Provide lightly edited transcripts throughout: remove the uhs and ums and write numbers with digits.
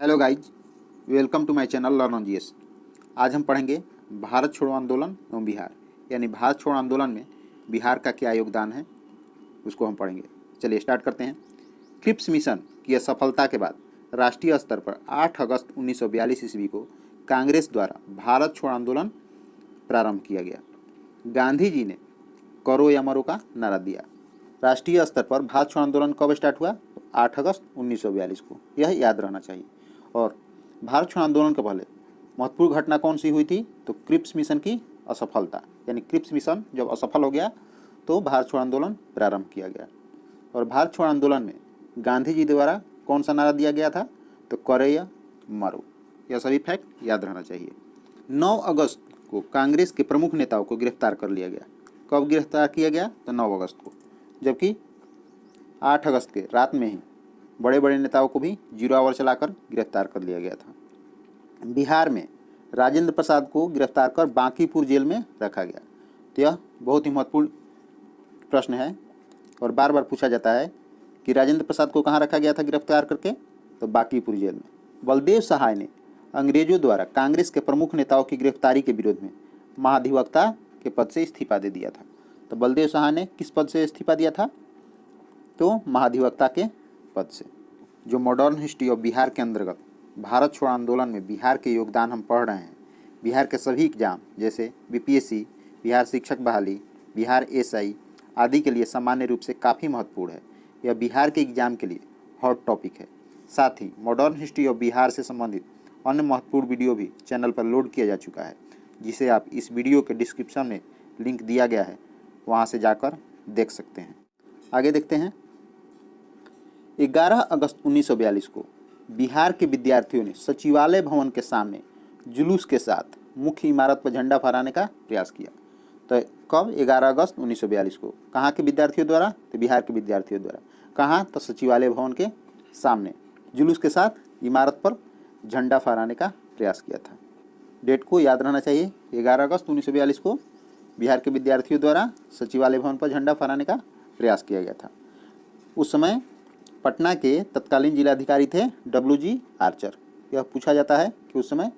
Hello guys, welcome to my channel learn on GS. आज हम पढ़ेंगे भारत छोड़ो आंदोलन एवं बिहार, यानी भारत छोड़ो आंदोलन में बिहार का क्या योगदान है उसको हम पढ़ेंगे। चलिए स्टार्ट करते हैं। क्रिप्स मिशन की असफलता के बाद राष्ट्रीय स्तर पर 8 अगस्त 1942 ईस्वी को कांग्रेस द्वारा भारत छोड़ो आंदोलन प्रारंभ किया गया। गांधी जी ने करो या मरो का नारा दिया। राष्ट्रीय स्तर पर भारत छोड़ो आंदोलन कब स्टार्ट हुआ? 8 अगस्त 1942 को, यह याद रहना चाहिए। और भारत छोड़ो आंदोलन के पहले महत्वपूर्ण घटना कौन सी हुई थी? तो क्रिप्स मिशन की असफलता, यानी क्रिप्स मिशन जब असफल हो गया तो भारत छोड़ो आंदोलन प्रारंभ किया गया। और भारत छोड़ो आंदोलन में गांधी जी द्वारा कौन सा नारा दिया गया था? तो करो या मरो। यह सभी फैक्ट याद रहना चाहिए। 9 अगस्त को कांग्रेस के प्रमुख नेताओं को गिरफ्तार कर लिया गया। कब गिरफ्तार किया गया? तो 9 अगस्त को, जबकि 8 अगस्त के रात में ही बड़े बड़े नेताओं को भी 0 आवर चलाकर गिरफ्तार कर लिया गया था। बिहार में राजेंद्र प्रसाद को गिरफ्तार कर बांकीपुर जेल में रखा गया। तो यह बहुत ही महत्वपूर्ण प्रश्न है और बार बार पूछा जाता है कि राजेंद्र प्रसाद को कहाँ रखा गया था गिरफ्तार करके? तो बांकीपुर जेल में। बलदेव सहाय ने अंग्रेजों द्वारा कांग्रेस के प्रमुख नेताओं की गिरफ्तारी के विरोध में महाधिवक्ता के पद से इस्तीफा दे दिया था। तो बलदेव सहाय ने किस पद से इस्तीफा दिया था? तो महाधिवक्ता के पद से। जो मॉडर्न हिस्ट्री ऑफ बिहार के अंतर्गत भारत छोड़ो आंदोलन में बिहार के योगदान हम पढ़ रहे हैं। बिहार के सभी एग्जाम जैसे बीपीएससी, बिहार शिक्षक बहाली, बिहार एसआई आदि के लिए सामान्य रूप से काफ़ी महत्वपूर्ण है। यह बिहार के एग्जाम के लिए हॉट टॉपिक है। साथ ही मॉडर्न हिस्ट्री ऑफ बिहार से संबंधित अन्य महत्वपूर्ण वीडियो भी चैनल पर लोड किया जा चुका है, जिसे आप इस वीडियो के डिस्क्रिप्शन में लिंक दिया गया है, वहाँ से जाकर देख सकते हैं। आगे देखते हैं। 11 अगस्त 1942 को बिहार के विद्यार्थियों ने सचिवालय भवन के सामने जुलूस के साथ मुख्य इमारत पर झंडा फहराने का प्रयास किया। तो कब? 11 अगस्त 1942 को। कहाँ के विद्यार्थियों द्वारा? तो बिहार के विद्यार्थियों द्वारा। कहाँ? तो सचिवालय भवन के सामने जुलूस के साथ इमारत पर झंडा फहराने का प्रयास किया था। डेट को याद रहना चाहिए। 11 अगस्त 1942 को बिहार के विद्यार्थियों द्वारा सचिवालय भवन पर झंडा फहराने का प्रयास किया गया था। उस समय पटना के तत्कालीन जिलाधिकारी थे WG आर्चर। यह पूछा जाता है कि उस समय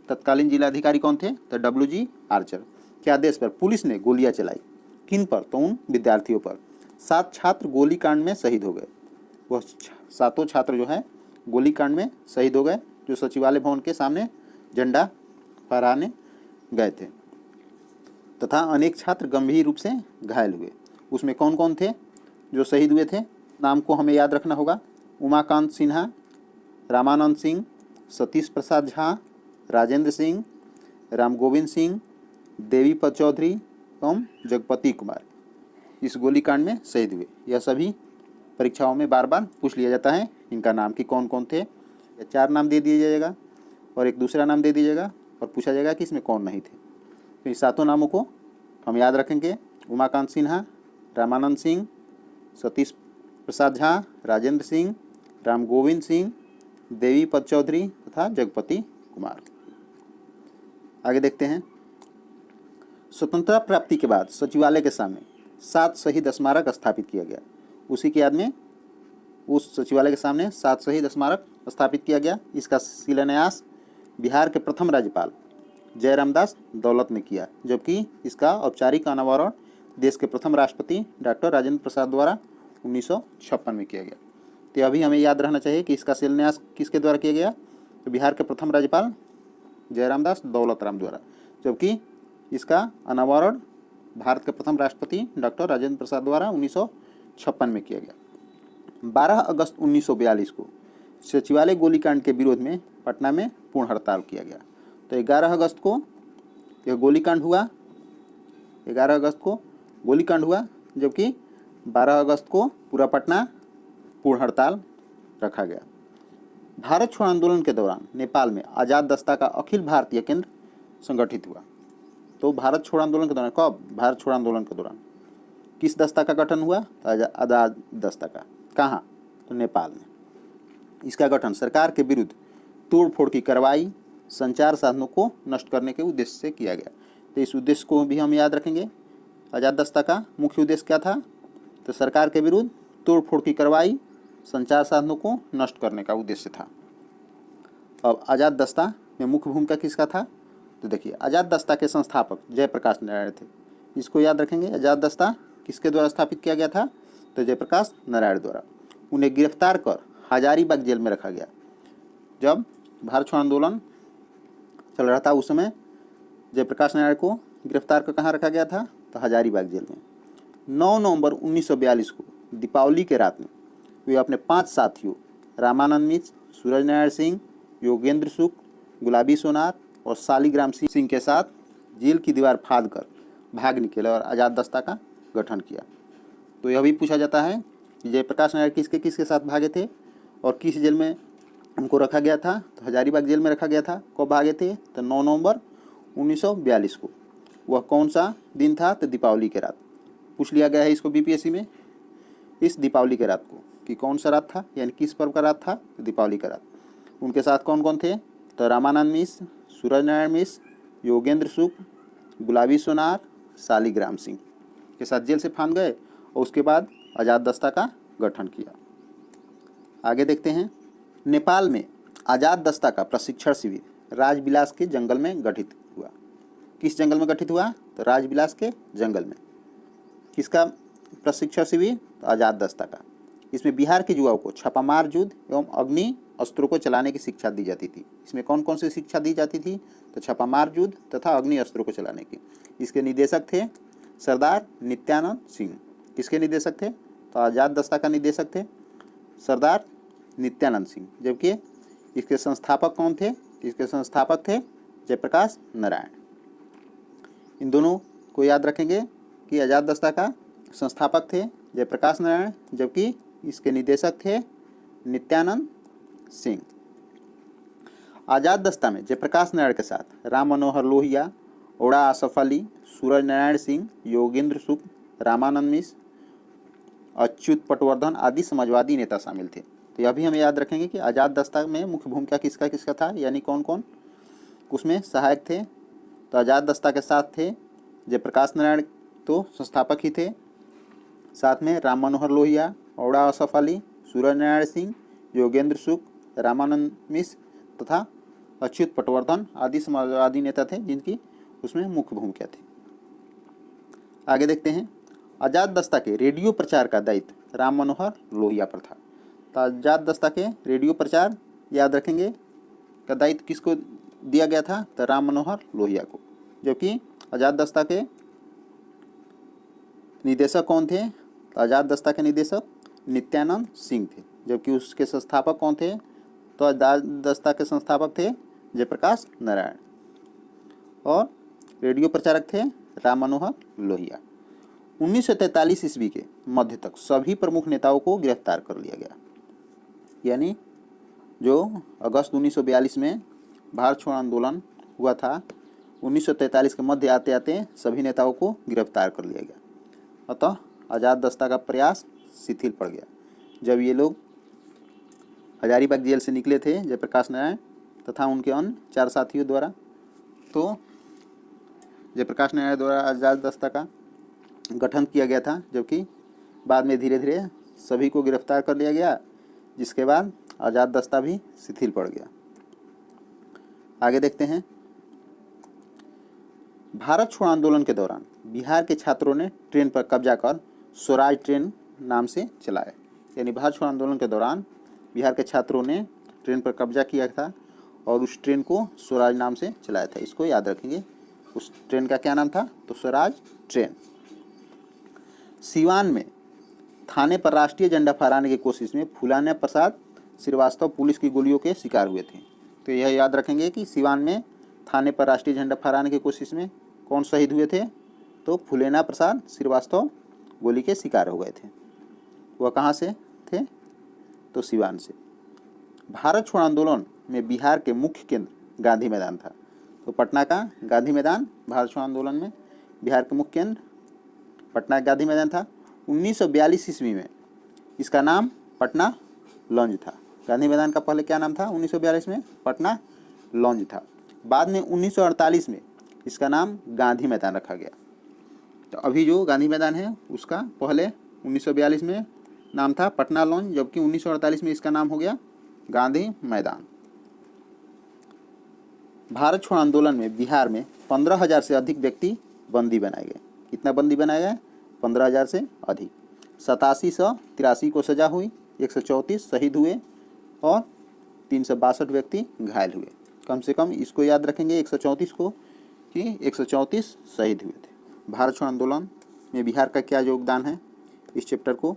तत्कालीन जिलाधिकारी कौन थे? तो WG आर्चर के आदेश पर पुलिस ने गोलियां चलाई। किन पर? तो उन विद्यार्थियों पर। 7 छात्र गोलीकांड में शहीद हो गए। वह 7 छात्र जो है गोलीकांड में शहीद हो गए, जो सचिवालय भवन के सामने झंडा फहराने गए थे, तथा अनेक छात्र गंभीर रूप से घायल हुए। उसमें कौन कौन थे जो शहीद हुए थे? नाम को हमें याद रखना होगा। उमाकांत सिन्हा, रामानंद सिंह, सतीश प्रसाद झा, राजेंद्र सिंह, राम गोविंद सिंह, देवीपत चौधरी एवं जगपति कुमार इस गोलीकांड में शहीद हुए। यह सभी परीक्षाओं में बार बार पूछ लिया जाता है इनका नाम कि कौन कौन थे। या 4 नाम दे दिया जाएगा और एक दूसरा नाम दे दीजिएगा और पूछा जाएगा कि इसमें कौन नहीं थे। तो इन 7 नामों को हम याद रखेंगे। उमाकांत सिन्हा, रामानंद सिंह, सतीश प्रसाद झा, राजेंद्र सिंह, राम गोविंद सिंह, देवीपत चौधरी तथा जगपति कुमार। आगे देखते हैं। स्वतंत्रता प्राप्ति के बाद सचिवालय के सामने 7 शहीद स्मारक स्थापित किया गया। उसी की याद में उस सचिवालय के सामने 7 शहीद स्मारक स्थापित किया गया। इसका शिलान्यास बिहार के प्रथम राज्यपाल जयरामदास दौलत ने किया, जबकि इसका औपचारिक अनावरण देश के प्रथम राष्ट्रपति डॉक्टर राजेंद्र प्रसाद द्वारा 1956 में किया गया। तो अभी हमें याद रहना चाहिए कि इसका शिलान्यास किसके द्वारा किया गया? तो बिहार के प्रथम राज्यपाल जयरामदास दौलत राम द्वारा, जबकि इसका अनावरण भारत के प्रथम राष्ट्रपति डॉक्टर राजेंद्र प्रसाद द्वारा 1956 में किया गया। 12 अगस्त 1942 को सचिवालय गोलीकांड के विरोध में पटना में पूर्ण हड़ताल किया गया। तो 11 अगस्त को यह गोलीकांड हुआ। 11 अगस्त को गोलीकांड हुआ, जबकि 12 अगस्त को पूरा पटना पूर्ण हड़ताल रखा गया। भारत छोड़ो आंदोलन के दौरान नेपाल में आज़ाद दस्ता का अखिल भारतीय केंद्र संगठित हुआ। तो भारत छोड़ो आंदोलन के दौरान कब? भारत छोड़ो आंदोलन के दौरान किस दस्ता का गठन हुआ? आज़ाद दस्ता का। कहाँ? तो नेपाल में। इसका गठन सरकार के विरुद्ध तोड़फोड़ की कार्रवाई, संचार साधनों को नष्ट करने के उद्देश्य से किया गया। तो इस उद्देश्य को भी हम याद रखेंगे। आज़ाद दस्ता का मुख्य उद्देश्य क्या था? तो सरकार के विरुद्ध तोड़फोड़ की कार्रवाई, संचार साधनों को नष्ट करने का उद्देश्य था। अब आज़ाद दस्ता में मुख्य भूमिका किसका था? तो देखिए, आज़ाद दस्ता के संस्थापक जयप्रकाश नारायण थे। इसको याद रखेंगे, आज़ाद दस्ता किसके द्वारा स्थापित किया गया था? तो जयप्रकाश नारायण द्वारा। उन्हें गिरफ्तार कर हजारीबाग जेल में रखा गया। जब भारत छोड़ो आंदोलन चल रहा था उस समय जयप्रकाश नारायण को गिरफ्तार कर कहाँ रखा गया था? तो हजारीबाग जेल में। 9 नवंबर 1942 को दीपावली के रात में वे अपने 5 साथियों रामानंद मिश्र, सूरज नारायण सिंह, योगेंद्र सुख, गुलाबी सोनार और शालिग्राम सिंह के साथ जेल की दीवार फाड़ कर भाग निकले और आज़ाद दस्ता का गठन किया। तो यह भी पूछा जाता है कि जयप्रकाश नारायण किसके किसके साथ भागे थे और किस जेल में उनको रखा गया था? तो हजारीबाग जेल में रखा गया था। कब भागे थे? तो 9 नवंबर 1942 को। वह कौन सा दिन था? तो दीपावली के रात। पूछ लिया गया है इसको बीपीएससी में, इस दीपावली के रात को कि कौन सा रात था, यानी किस पर्व का रात था? तो दीपावली का रात। उनके साथ कौन कौन थे? तो रामानंद मिश्र, सूरज नारायण मिश्र, योगेंद्र सुख, गुलाबी सोनार, शालिग्राम सिंह के साथ जेल से फांद गए और उसके बाद आज़ाद दस्ता का गठन किया। आगे देखते हैं। नेपाल में आज़ाद दस्ता का प्रशिक्षण शिविर राजविलास के जंगल में गठित हुआ। किस जंगल में गठित हुआ? तो राजविलास के जंगल में। किसका प्रशिक्षण शिविर? तो आज़ाद दस्ता का। इसमें बिहार के युवाओं को छापामार युद्ध एवं अग्नि अस्त्रों को चलाने की शिक्षा दी जाती थी। इसमें कौन कौन सी शिक्षा दी जाती थी? तो छापामार युद्ध तथा अग्नि अस्त्रों को चलाने की। इसके निदेशक थे सरदार नित्यानंद सिंह। किसके निदेशक थे? तो आज़ाद दस्ता का निदेशक थे सरदार नित्यानंद सिंह। जबकि इसके संस्थापक कौन थे? इसके संस्थापक थे जयप्रकाश नारायण। इन दोनों को याद रखेंगे कि आज़ाद दस्ता का संस्थापक थे जयप्रकाश नारायण, जबकि इसके निदेशक थे नित्यानंद सिंह। आज़ाद दस्ता में जयप्रकाश नारायण के साथ राम मनोहर लोहिया, ओड़ा आसफ अली, सूरज नारायण सिंह, योगेंद्र सुख, रामानंद मिश्र, अच्युत पटवर्धन आदि समाजवादी नेता शामिल थे। तो यह भी हम याद रखेंगे कि आज़ाद दस्ता में मुख्य भूमिका किसका किसका था, यानी कौन कौन उसमें सहायक थे। तो आज़ाद दस्ता के साथ थे जयप्रकाश नारायण, तो संस्थापक ही थे, साथ में राम मनोहर लोहिया, ओड़ा आसफ अली, सूरज नारायण सिंह, योगेंद्र सुख, रामानंद मिश्र तथा अच्युत पटवर्धन आदि समाजवादी नेता थे जिनकी उसमें मुख्य भूमिका थी। आगे देखते हैं। आज़ाद दस्ता के रेडियो प्रचार का दायित्व राम मनोहर लोहिया पर था। तो आज़ाद दस्ता के रेडियो प्रचार याद रखेंगे का दायित्व किसको दिया गया था? तो राम मनोहर लोहिया को। जबकि आज़ाद दस्ता के निदेशक कौन थे? तो आज़ाद दस्ता के निदेशक नित्यानंद सिंह थे। जबकि उसके संस्थापक कौन थे? तो आज़ाद दस्ता के संस्थापक थे जयप्रकाश नारायण और रेडियो प्रचारक थे राम मनोहर लोहिया। 1943 ईस्वी के मध्य तक सभी प्रमुख नेताओं को गिरफ्तार कर लिया गया। यानी जो अगस्त 1942 में भारत छोड़ो आंदोलन हुआ था, 1943 के मध्य आते आते सभी नेताओं को गिरफ्तार कर लिया गया। अतः आज़ाद दस्ता का प्रयास शिथिल पड़ गया। जब ये लोग हजारीबाग जेल से निकले थे जयप्रकाश नारायण तथा उनके अन्य 4 साथियों द्वारा, तो जयप्रकाश नारायण द्वारा आज़ाद दस्ता का गठन किया गया था, जबकि बाद में धीरे धीरे सभी को गिरफ्तार कर लिया गया, जिसके बाद आज़ाद दस्ता भी शिथिल पड़ गया। आगे देखते हैं। भारत छोड़ो आंदोलन के दौरान बिहार के छात्रों ने ट्रेन पर कब्जा कर स्वराज ट्रेन नाम से चलाया। यानी भारत छोड़ो आंदोलन के दौरान बिहार के छात्रों ने ट्रेन पर कब्जा किया था और उस ट्रेन को स्वराज नाम से चलाया था। इसको याद रखेंगे। उस ट्रेन का क्या नाम था? तो स्वराज ट्रेन। सीवान में थाने पर राष्ट्रीय झंडा फहराने की कोशिश में फूलाना प्रसाद श्रीवास्तव पुलिस की गोलियों के शिकार हुए थे। तो यह याद रखेंगे कि सीवान में थाने पर राष्ट्रीय झंडा फहराने की कोशिश में कौन शहीद हुए थे? तो फूलेना प्रसाद श्रीवास्तव गोली के शिकार हो गए थे। वह कहाँ से थे? तो सीवान से। भारत छोड़ो आंदोलन में बिहार के मुख्य केंद्र गांधी मैदान था। तो पटना का गांधी मैदान भारत छोड़ो आंदोलन में बिहार के मुख्य केंद्र पटना गांधी मैदान था। 1942 ईस्वी में इसका नाम पटना लॉन्ज था। गांधी मैदान का पहले क्या नाम था? 1942 में पटना लॉन्ज था। बाद में 1948 में इसका नाम गांधी मैदान रखा गया। तो अभी जो गांधी मैदान है उसका पहले 1942 में नाम था पटना लॉन्ज, जबकि 1948 में इसका नाम हो गया गांधी मैदान। भारत छोड़ो आंदोलन में बिहार में 15,000 से अधिक व्यक्ति बंदी बनाए गए। कितना बंदी बनाए गए? 15,000 से अधिक। 8783 को सजा हुई, 134 शहीद हुए और 362 व्यक्ति घायल हुए। कम से कम इसको याद रखेंगे 134 को कि 134 शहीद हुए थे। भारत छोड़ो आंदोलन में बिहार का क्या योगदान है, इस चैप्टर को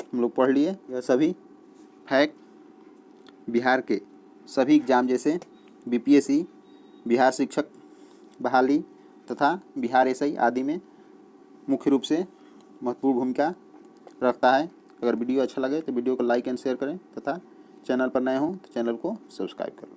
हम लोग पढ़ लिए। यह सभी फैक्ट बिहार के सभी एग्जाम जैसे बीपीएससी, बिहार शिक्षक बहाली तथा बिहार एसआई आदि में मुख्य रूप से महत्वपूर्ण भूमिका रखता है। अगर वीडियो अच्छा लगे तो वीडियो को लाइक एंड शेयर करें तथा चैनल पर नए हों तो चैनल को सब्सक्राइब करें।